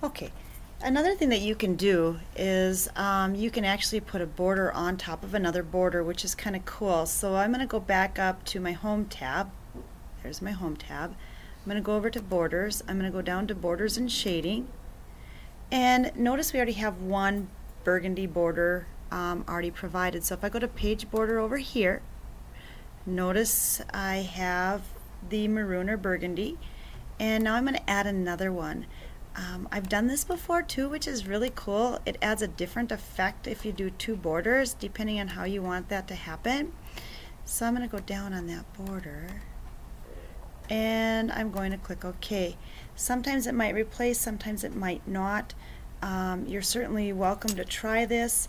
Okay, another thing that you can do is you can actually put a border on top of another border, which is kind of cool. So I'm going to go back up to my Home tab. There's my Home tab. I'm going to go over to Borders. I'm going to go down to Borders and Shading. And notice we already have one burgundy border already provided. So if I go to Page Border over here, notice I have the maroon or burgundy. And now I'm going to add another one. I've done this before too, which is really cool. It adds a different effect if you do two borders, depending on how you want that to happen. So I'm going to go down on that border, and I'm going to click OK. Sometimes it might replace, sometimes it might not. You're certainly welcome to try this.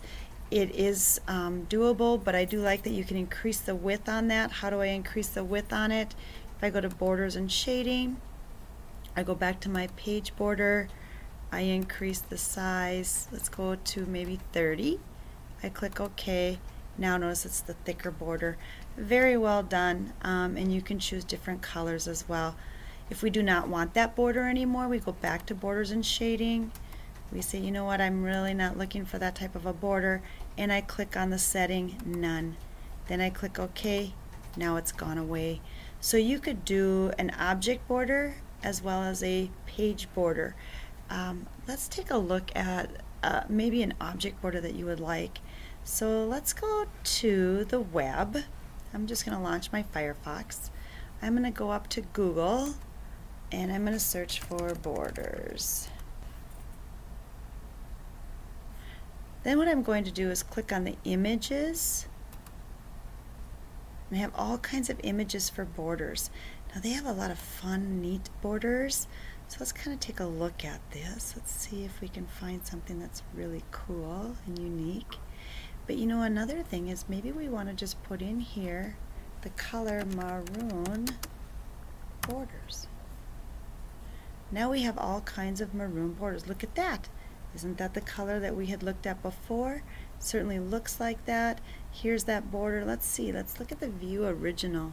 It is doable, but I do like that you can increase the width on that. How do I increase the width on it? If I go to Borders and Shading, I go back to my page border, I increase the size, let's go to maybe 30. I click OK. Now notice it's the thicker border. Very well done, and you can choose different colors as well. If we do not want that border anymore, we go back to Borders and Shading. We say, you know what, I'm really not looking for that type of a border, and I click on the setting, None. Then I click OK. Now it's gone away. So you could do an object border as well as a page border. Let's take a look at maybe an object border that you would like. So let's go to the web. I'm just going to launch my Firefox. I'm going to go up to Google and I'm going to search for borders. Then what I'm going to do is click on the images. And I have all kinds of images for borders. Now they have a lot of fun, neat borders. So let's kind of take a look at this. Let's see if we can find something that's really cool and unique. But you know, another thing is maybe we want to just put in here the color maroon borders. Now we have all kinds of maroon borders. Look at that. Isn't that the color that we had looked at before? Certainly looks like that. Here's that border. Let's see. Let's look at the view original.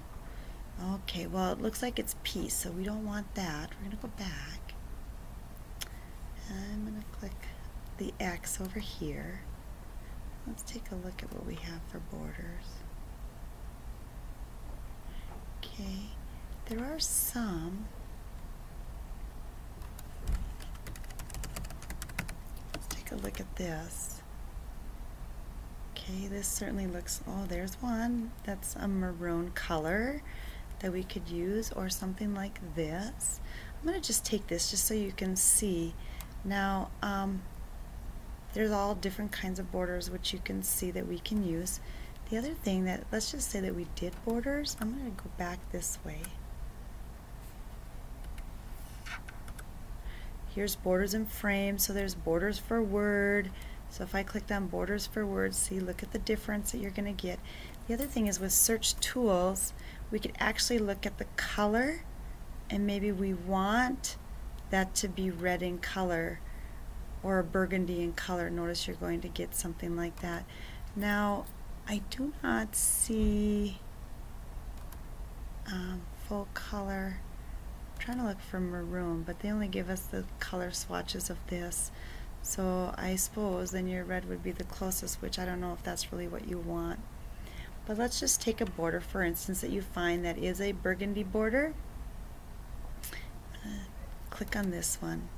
Okay, well, it looks like it's peace, so we don't want that. We're going to go back. I'm going to click the X over here. Let's take a look at what we have for borders. Okay, there are some. Let's take a look at this. Okay, this certainly looks, oh, there's one. That's a maroon color that we could use, or something like this. I'm going to just take this just so you can see. Now, there's all different kinds of borders which you can see that we can use. The other thing that, let's just say that we did borders. I'm going to go back this way. Here's borders and frames, so there's borders for Word. So if I clicked on borders for Word, see, look at the difference that you're going to get. The other thing is with search tools, we could actually look at the color, and maybe we want that to be red in color or a burgundy in color. Notice you're going to get something like that. Now, I do not see full color. I'm trying to look for maroon, but they only give us the color swatches of this. So I suppose then your red would be the closest, which I don't know if that's really what you want. But let's just take a border, for instance, that you find that is a burgundy border. Click on this one,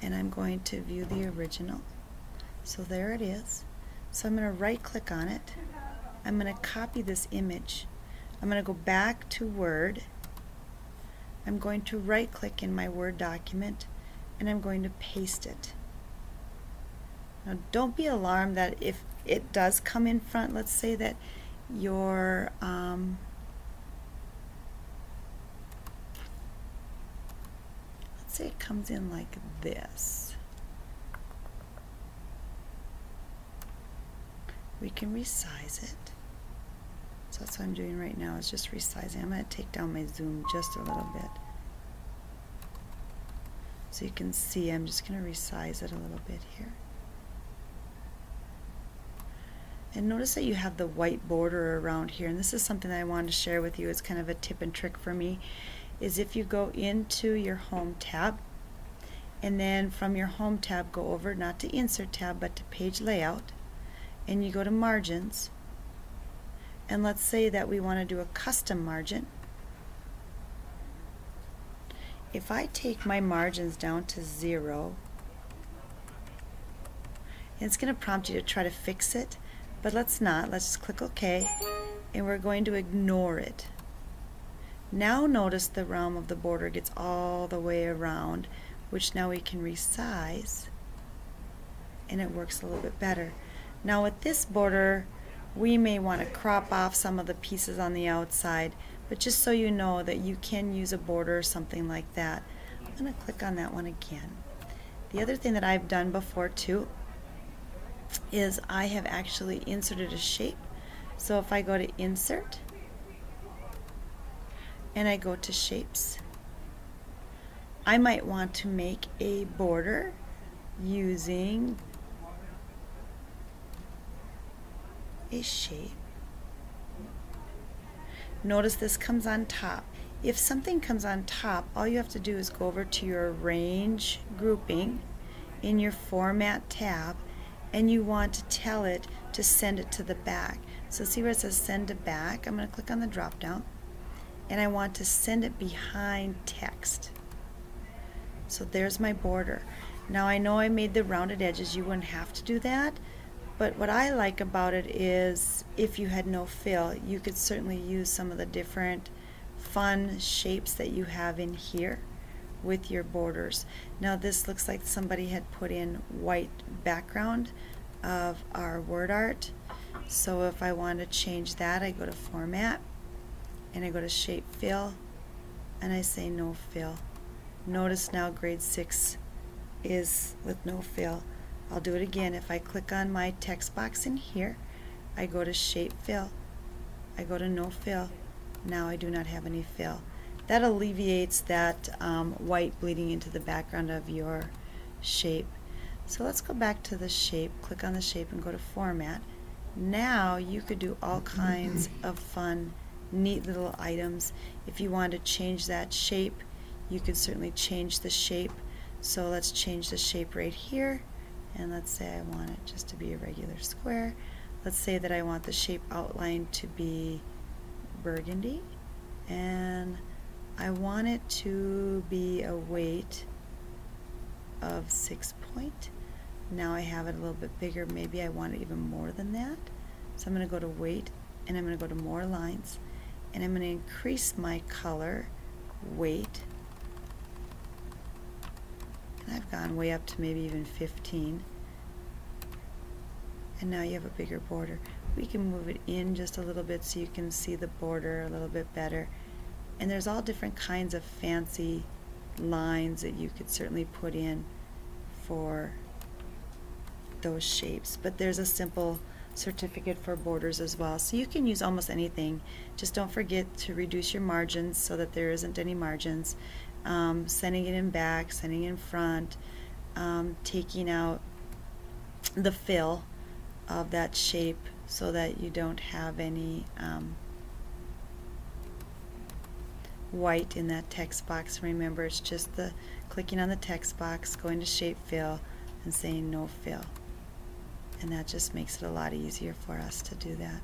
and I'm going to view the original. So there it is. So I'm going to right click on it. I'm going to copy this image. I'm going to go back to Word. I'm going to right click in my Word document, and I'm going to paste it. Now don't be alarmed that if it does come in front, let's say that your let's say it comes in like this. We can resize it. So that's what I'm doing right now, is just resizing. I'm going to take down my zoom just a little bit. So you can see I'm just going to resize it a little bit here. And notice that you have the white border around here, and this is something that I wanted to share with you. It's kind of a tip and trick for me, is if you go into your Home tab And then from your Home tab, go over not to Insert tab, but to Page Layout, and you go to Margins. And let's say that we want to do a custom margin. If I take my margins down to 0, and it's going to prompt you to try to fix it, but let's not. Let's just click OK, and we're going to ignore it. Now notice the realm of the border gets all the way around, which now we can resize, and it works a little bit better. Now with this border, we may want to crop off some of the pieces on the outside, but just so you know that you can use a border or something like that. I'm going to click on that one again. The other thing that I've done before too is I have actually inserted a shape. So if I go to Insert and I go to Shapes, I might want to make a border using a shape. Notice this comes on top. If something comes on top, all you have to do is go over to your Arrange grouping in your Format tab, and you want to tell it to send it to the back. So see where it says Send to Back? I'm going to click on the drop down, and I want to send it behind text. So there's my border. Now I know I made the rounded edges. You wouldn't have to do that, but what I like about it is if you had no fill, you could certainly use some of the different fun shapes that you have in here with your borders. Now this looks like somebody had put in white background of our word art. So if I want to change that, I go to Format and I go to Shape Fill and I say No Fill. Notice now grade 6 is with no fill. I'll do it again. If I click on my text box in here, I go to Shape Fill, I go to No Fill. Now I do not have any fill. That alleviates that white bleeding into the background of your shape. So let's go back to the shape, click on the shape and go to Format. Now you could do all kinds of fun, neat little items. If you want to change that shape, you could certainly change the shape. So let's change the shape right here, and let's say I want it just to be a regular square. Let's say that I want the shape outline to be burgundy, and I want it to be a weight of 6 point. Now I have it a little bit bigger. Maybe I want it even more than that. So I'm going to go to Weight, and I'm going to go to More Lines, and I'm going to increase my color weight. And I've gone way up to maybe even 15. And now you have a bigger border. We can move it in just a little bit so you can see the border a little bit better. And there's all different kinds of fancy lines that you could certainly put in for those shapes. But there's a simple certificate for borders as well. So you can use almost anything. Just don't forget to reduce your margins so that there isn't any margins. Sending it in back, sending it in front, taking out the fill of that shape so that you don't have any white in that text box. Remember, it's just the clicking on the text box, going to Shape Fill, and saying No Fill. And that just makes it a lot easier for us to do that.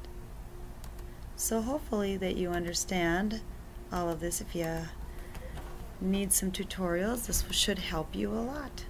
So hopefully that you understand all of this. If you need some tutorials, this should help you a lot.